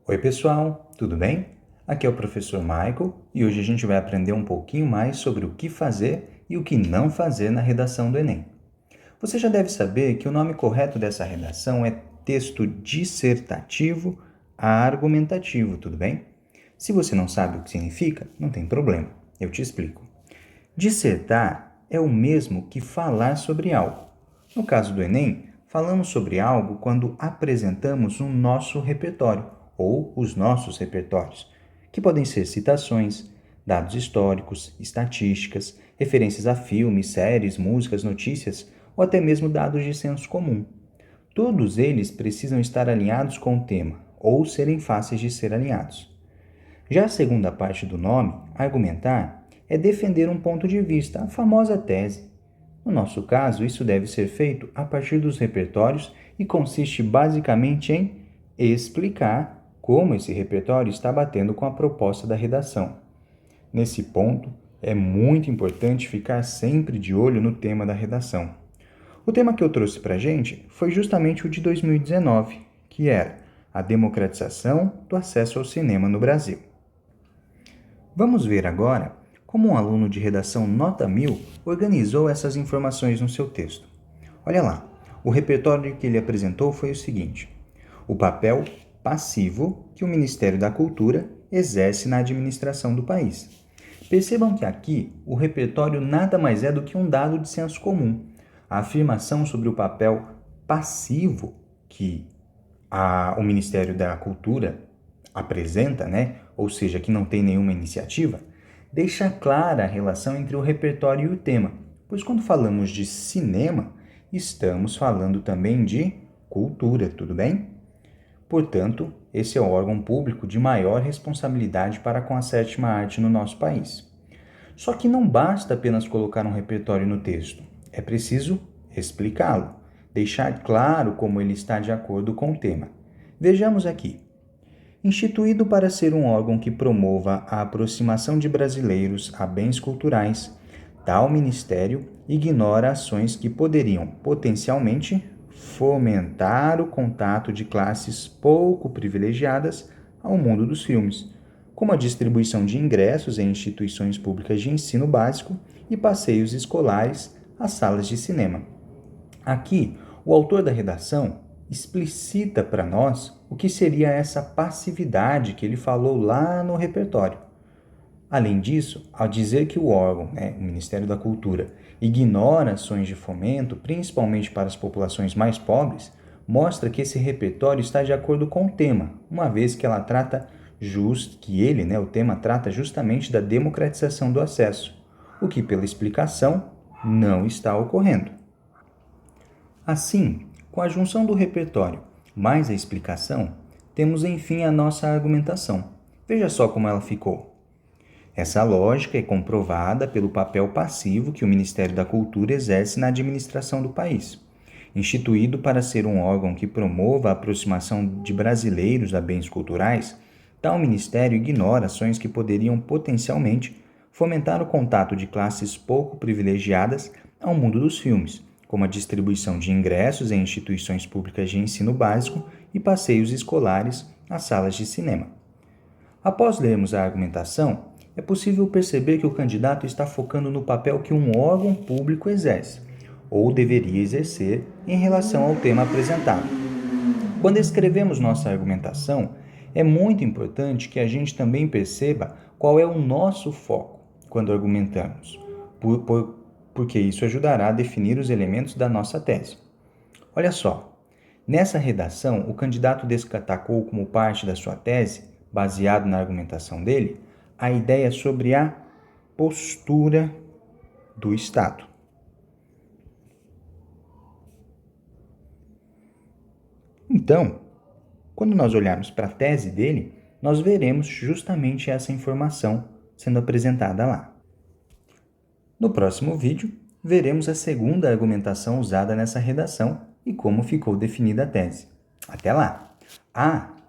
Oi pessoal, tudo bem? Aqui é o professor Michael e hoje a gente vai aprender um pouquinho mais sobre o que fazer e o que não fazer na redação do Enem. Você já deve saber que o nome correto dessa redação é texto dissertativo argumentativo, tudo bem? Se você não sabe o que significa, não tem problema, eu te explico. Dissertar é o mesmo que falar sobre algo. No caso do Enem, falamos sobre algo quando apresentamos o nosso repertório ou os nossos repertórios, que podem ser citações, dados históricos, estatísticas, referências a filmes, séries, músicas, notícias ou até mesmo dados de senso comum. Todos eles precisam estar alinhados com o tema ou serem fáceis de ser alinhados. Já a segunda parte do nome, argumentar, é defender um ponto de vista, a famosa tese. No nosso caso, isso deve ser feito a partir dos repertórios e consiste basicamente em explicar como esse repertório está batendo com a proposta da redação. Nesse ponto, é muito importante ficar sempre de olho no tema da redação. O tema que eu trouxe para a gente foi justamente o de 2019, que era a democratização do acesso ao cinema no Brasil. Vamos ver agora como um aluno de redação nota 1000 organizou essas informações no seu texto. Olha lá, o repertório que ele apresentou foi o seguinte: o papel passivo que o Ministério da Cultura exerce na administração do país. Percebam que aqui o repertório nada mais é do que um dado de senso comum. A afirmação sobre o papel passivo que o Ministério da Cultura apresenta, ou seja, que não tem nenhuma iniciativa, deixa clara a relação entre o repertório e o tema, pois quando falamos de cinema, estamos falando também de cultura, tudo bem? Portanto, esse é o órgão público de maior responsabilidade para com a sétima arte no nosso país. Só que não basta apenas colocar um repertório no texto, é preciso explicá-lo, deixar claro como ele está de acordo com o tema. Vejamos aqui. Instituído para ser um órgão que promova a aproximação de brasileiros a bens culturais, tal ministério ignora ações que poderiam potencialmente fomentar o contato de classes pouco privilegiadas ao mundo dos filmes, como a distribuição de ingressos em instituições públicas de ensino básico e passeios escolares às salas de cinema. Aqui, o autor da redação explicita para nós o que seria essa passividade que ele falou lá no repertório. Além disso, ao dizer que o órgão, o Ministério da Cultura, ignora ações de fomento, principalmente para as populações mais pobres, mostra que esse repertório está de acordo com o tema, uma vez que o tema trata justamente da democratização do acesso, o que pela explicação não está ocorrendo. Assim, com a junção do repertório mais a explicação, temos enfim a nossa argumentação. Veja só como ela ficou. Essa lógica é comprovada pelo papel passivo que o Ministério da Cultura exerce na administração do país. Instituído para ser um órgão que promova a aproximação de brasileiros a bens culturais, tal ministério ignora ações que poderiam potencialmente fomentar o contato de classes pouco privilegiadas ao mundo dos filmes, como a distribuição de ingressos em instituições públicas de ensino básico e passeios escolares às salas de cinema. Após lermos a argumentação, é possível perceber que o candidato está focando no papel que um órgão público exerce, ou deveria exercer, em relação ao tema apresentado. Quando escrevemos nossa argumentação, é muito importante que a gente também perceba qual é o nosso foco quando argumentamos, porque isso ajudará a definir os elementos da nossa tese. Olha só, nessa redação, o candidato destacou como parte da sua tese, baseado na argumentação dele, a ideia sobre a postura do Estado. Então, quando nós olharmos para a tese dele, nós veremos justamente essa informação sendo apresentada lá. No próximo vídeo, veremos a segunda argumentação usada nessa redação e como ficou definida a tese. Até lá!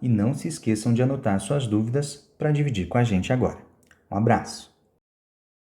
E não se esqueçam de anotar suas dúvidas para dividir com a gente agora. Um abraço!